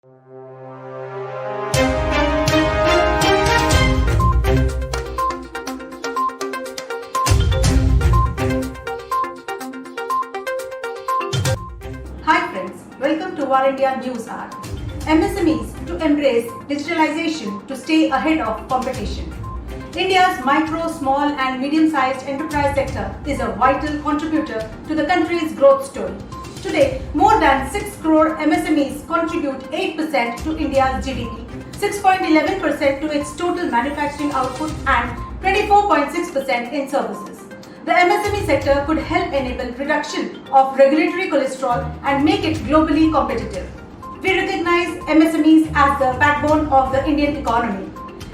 Hi friends, welcome to War India News Hour. MSMEs to embrace digitalization to stay ahead of competition. India's micro, small and medium-sized enterprise sector is a vital contributor to the country's growth story. Today, more than 6 crore MSMEs contribute 8% to India's GDP, 6.11% to its total manufacturing output and 24.6% in services. The MSME sector could help enable reduction of regulatory cholesterol and make it globally competitive. We recognize MSMEs as the backbone of the Indian economy.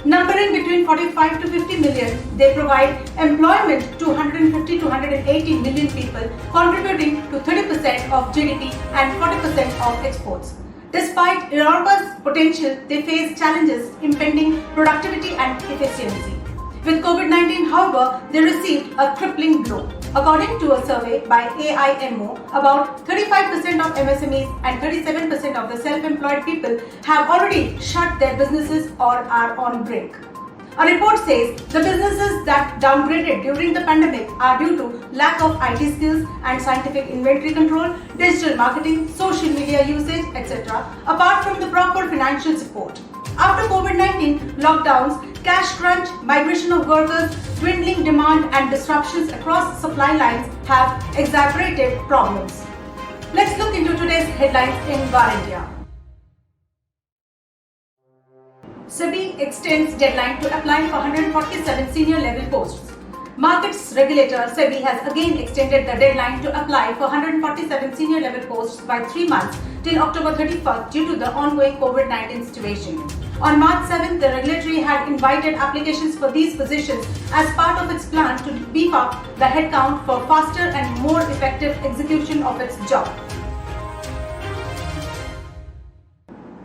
Numbering between 45 to 50 million, they provide employment to 150 to 180 million people, contributing to 30% of GDP and 40% of exports. Despite enormous potential, they face challenges impeding productivity and efficiency. With COVID-19, however, they received a crippling blow. According to a survey by AIMO, about 35% of MSMEs and 37% of the self-employed people have already shut their businesses or are on brink. A report says the businesses that downgraded during the pandemic are due to lack of IT skills and scientific inventory control, digital marketing, social media usage, etc., apart from the proper financial support. After COVID-19 lockdowns, cash crunch, migration of workers, dwindling demand and disruptions across supply lines have exacerbated problems. Let's look into today's headlines in War India. SEBI extends deadline to apply for 147 senior level posts. Markets regulator SEBI has again extended the deadline to apply for 147 senior level posts by 3 months till October 31st due to the ongoing COVID-19 situation. On March 7th, the regulatory had invited applications for these positions as part of its plan to beef up the headcount for faster and more effective execution of its job.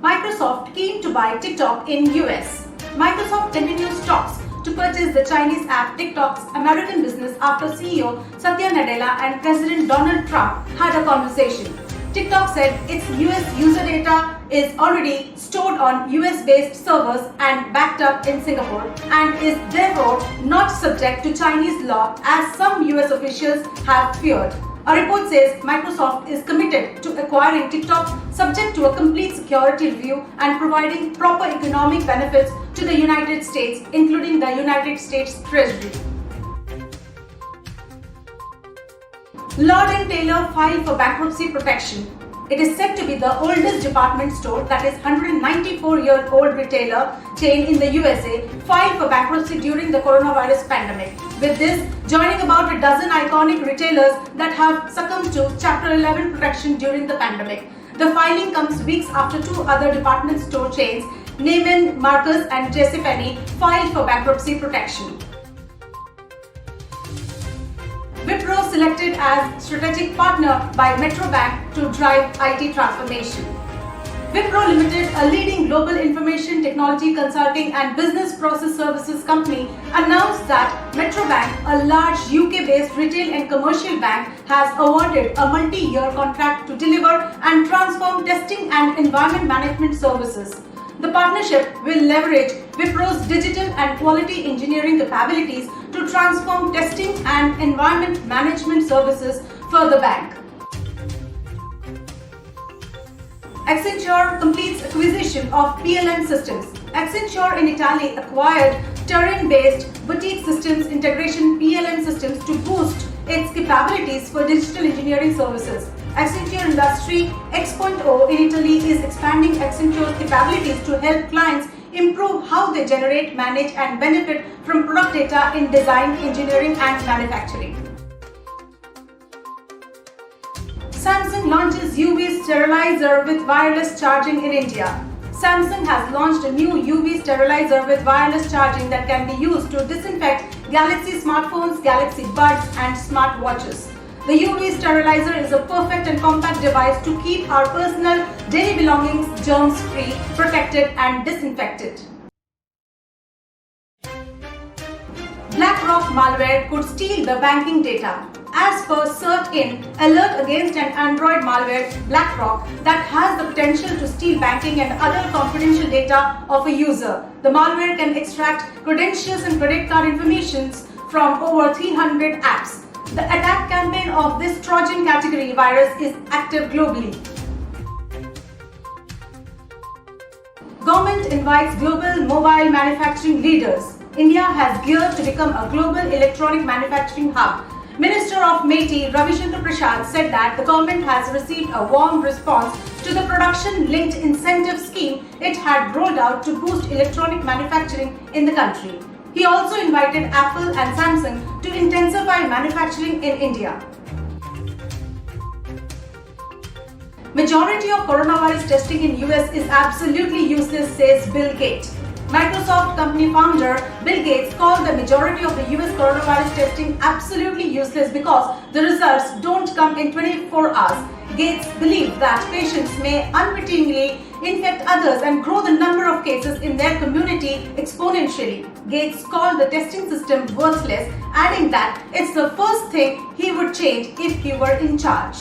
Microsoft keen to buy TikTok in US. Microsoft continues talks to purchase the Chinese app TikTok's American business after CEO Satya Nadella and President Donald Trump had a conversation. TikTok said its US user data is already stored on US-based servers and backed up in Singapore and is therefore not subject to Chinese law as some US officials have feared. A report says Microsoft is committed to acquiring TikTok subject to a complete security review and providing proper economic benefits to the United States, including the United States Treasury. Lord & Taylor filed for bankruptcy protection. It is said to be the oldest department store, that is 194-year-old retailer chain in the USA, filed for bankruptcy during the coronavirus pandemic. With this, joining about a dozen iconic retailers that have succumbed to Chapter 11 protection during the pandemic. The filing comes weeks after 2 other department store chains, Neiman Marcus and JCPenney, filed for bankruptcy protection. Wipro selected as strategic partner by Metro Bank to drive IT transformation. Wipro Limited, a leading global information technology consulting and business process services company, announced that Metro Bank, a large UK-based retail and commercial bank, has awarded a multi-year contract to deliver and transform testing and environment management services. The partnership will leverage Wipro's digital and quality engineering capabilities to transform testing and environment management services for the bank. Accenture completes acquisition of PLM Systems. Accenture in Italy acquired Turin-based boutique systems integration PLM Systems to boost its capabilities for digital engineering services. Accenture Industry X.0 in Italy is expanding Accenture's capabilities to help clients improve how they generate, manage and benefit from product data in design, engineering and manufacturing. Samsung launches UV sterilizer with wireless charging in India. Samsung has launched a new UV sterilizer with wireless charging that can be used to disinfect Galaxy smartphones, Galaxy Buds and smartwatches. The UV sterilizer is a perfect and compact device to keep our personal daily belongings germs-free, protected and disinfected. BlackRock malware could steal the banking data. As per CertIn, alert against an Android malware, BlackRock, that has the potential to steal banking and other confidential data of a user. The malware can extract credentials and credit card information from over 300 apps. The attack campaign of this Trojan category virus is active globally. Government invites global mobile manufacturing leaders. India has geared to become a global electronic manufacturing hub. Minister of MeitY Ravi Shankar Prasad said that the government has received a warm response to the production-linked incentive scheme it had rolled out to boost electronic manufacturing in the country. He also invited Apple and Samsung to intensify manufacturing in India. Majority of coronavirus testing in US is absolutely useless, says Bill Gates. Microsoft company founder Bill Gates called the majority of the US coronavirus testing absolutely useless because the results don't come in 24 hours. Gates believed that patients may unwittingly infect others and grow the number of cases in their community exponentially. Gates called the testing system worthless, adding that it's the first thing he would change if he were in charge.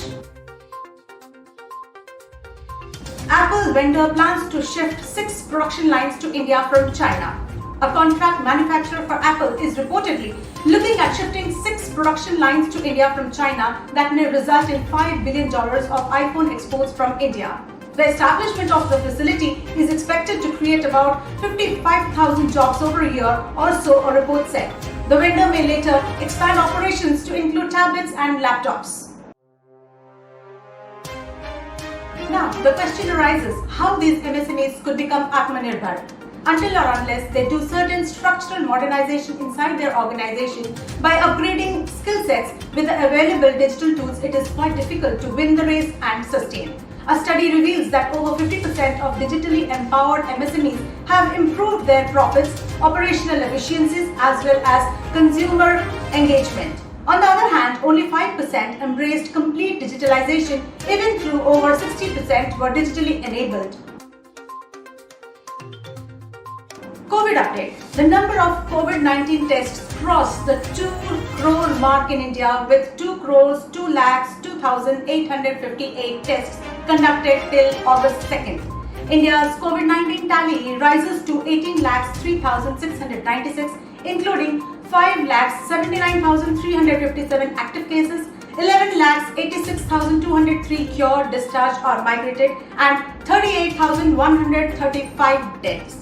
Apple vendor plans to shift 6 production lines to India from China. A contract manufacturer for Apple is reportedly looking at shifting 6 production lines to India from China that may result in $5 billion of iPhone exports from India. The establishment of the facility is expected to create about 55,000 jobs over a year or so, a report said. The vendor may later expand operations to include tablets and laptops. Now, the question arises how these MSMEs could become Atmanirbhar. Until or unless they do certain structural modernization inside their organization by upgrading skill sets with the available digital tools, it is quite difficult to win the race and sustain. A study reveals that over 50% of digitally empowered MSMEs have improved their profits, operational efficiencies, as well as consumer engagement. On the other hand, only 5% embraced complete digitalization, even though over 60% were digitally enabled. COVID update. The number of COVID-19 tests crossed the 2 crore mark in India with 2,02,858 tests conducted till August 2nd. India's COVID-19 tally rises to 18,03,696, including 5,79,357 active cases, 11,86,203 cured, discharged or migrated, and 38,135 deaths.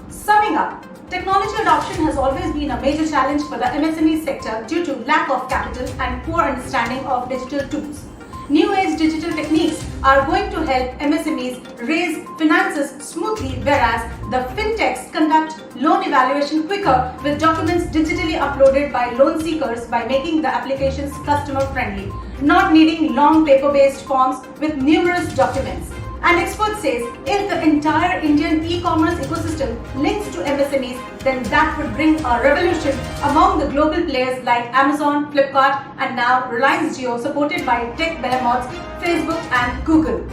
Summing up, technology adoption has always been a major challenge for the MSME sector due to lack of capital and poor understanding of digital tools. New age digital techniques are going to help MSMEs raise finances smoothly, whereas the fintechs conduct loan evaluation quicker with documents digitally uploaded by loan seekers by making the applications customer friendly, not needing long paper-based forms with numerous documents. An expert says if the entire Indian e-commerce ecosystem links to MSMEs, then that would bring a revolution among the global players like Amazon, Flipkart, and now Reliance Jio, supported by tech behemoths Facebook and Google.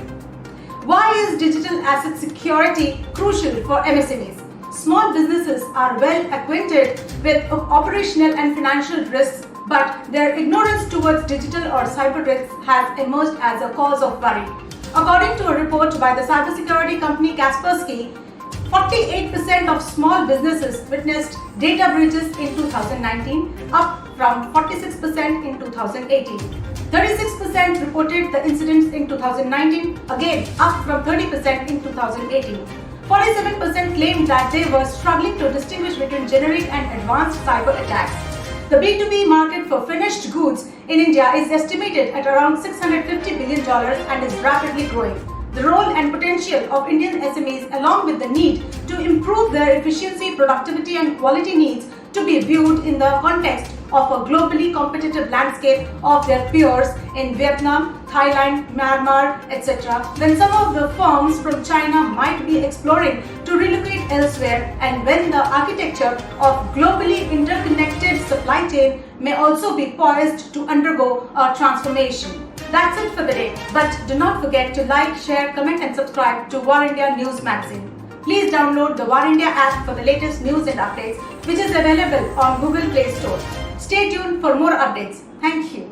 Why is digital asset security crucial for MSMEs? Small businesses are well acquainted with operational and financial risks, but their ignorance towards digital or cyber risks has emerged as a cause of worry. According to a report by the cybersecurity company Kaspersky, 48% of small businesses witnessed data breaches in 2019, up from 46% in 2018. 36% reported the incidents in 2019, again up from 30% in 2018. 47% claimed that they were struggling to distinguish between generic and advanced cyber attacks. The B2B market for finished goods in India is estimated at around $650 billion and is rapidly growing. The role and potential of Indian SMEs, along with the need to improve their efficiency, productivity and quality, needs to be viewed in the context of a globally competitive landscape of their peers in Vietnam, Thailand, Myanmar, etc., when some of the firms from China might be exploring to relocate elsewhere, and when the architecture of globally interconnected supply chain may also be poised to undergo a transformation. That's it for the day, but do not forget to like, share, comment and subscribe to War India News Magazine. Please download the War India app for the latest news and updates, which is available on Google Play Store. Stay tuned for more updates. Thank you.